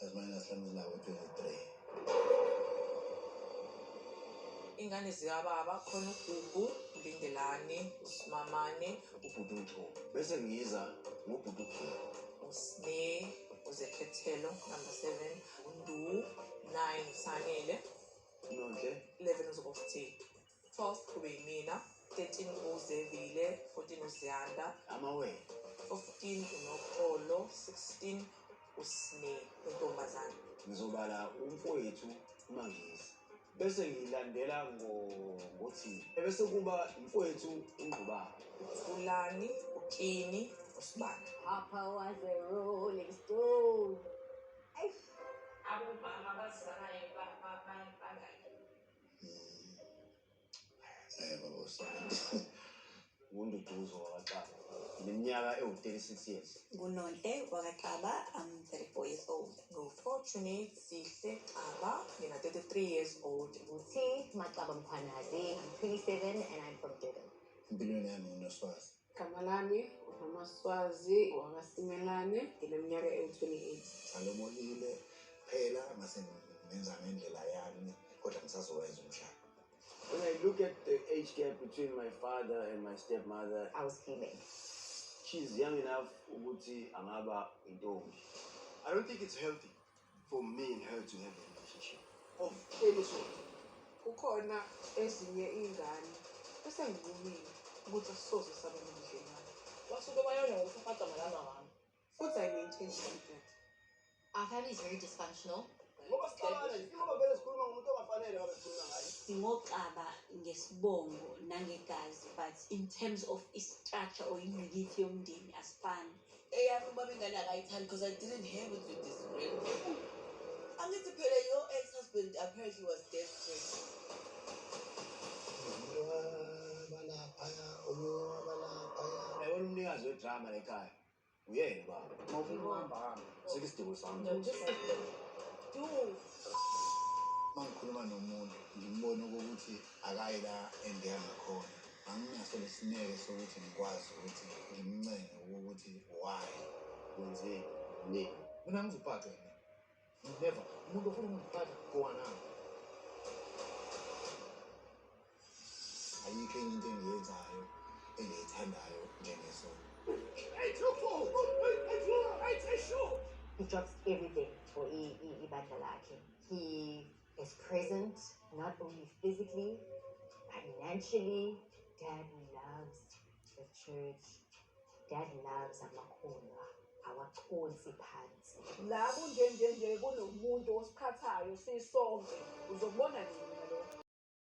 As minus lawo 23. Ingane zikababa khona uGugu, uLindelani, uSimamane, uBhututho. Bese ngiza ngoBhututho. uSne, uZekhethelo, number 7, uNdu, 9, uSanele, Nonhle. 11 uZokofuthi, 12 kube yimina, 13 uZevile, 14 uZiyanda, Amawele. 15 uNoxolo, 16 uSne, untombazane. Ngizobala umfowethu uMangisi. Bese ngilandela ngothi bese kuba umfowethu uNgqubani. uFulani, uKini, uSibani. Papa was a rolling stone. Baba uSibani. Unduduzo wakaqaba. Neminyaka ewu36 years. Ngunonhle wakaqaba, I'm 34 years old. NguFortunate Sihle Xaba, ngina 33 years old. Uthi Maqaba Mkhwanazi, I'm 27 and I'm from Durban. Impilweni yami nginoswazi. Igama lami uNomaswazi wakwaSimelane, ngineminyaka ewu-28. Ngalobolile phela mase ngenza ngendlela yami kodwa ngisazowenza umshado. When I look at the age gap between my father and my stepmother, I was female. she's young enough ukuthi angaba intombi. I don't think it's healthy for me and her to have a relationship of any sort. Kukhona ezinye ingane bese ngivumile ukuthi asisoze saba nobudlelwane. Basuke bayona ukuthi uFatima lama wami. Futhi I maintain that. Our family is very dysfunctional. Ngoba siqalane nje, ngoba vele sikhuluma ngomuntu ongafanele ngabe sikhuluma ngaye. Singoqaba ngesibongo nangegazi, but in terms of structure or ingqikithi yomndeni asifani. Eyami ubaba ingane akayithandi because I didn't have it with this friend. Angithi phela your ex-husband apparently was desperate. Yabona umnikazi wedrama lekhaya. Uyena baba. Ngihamba. Sekusidingo sami. Mangikhuluma nomuntu ngimbone ukuthi akayi la endiya ngakhona. Anginaso lesineke sokuthi ngikwazi ukuthi ngimncenge ukuthi why Wenzeni? Nini? mina ngizophatha yena. Never. Umuntu ofuna ukungiphatha kona. Ayikho enye into engiyenzayo engiyithandayo njengesono. He drops everything for ibandla lakhe. He is present, not only physically, financially. Dad loves the church. Dad loves amakholwa, awakhonsi phansi. La kunje kunomuntu osiphathayo sisonke uzobona nini mina lo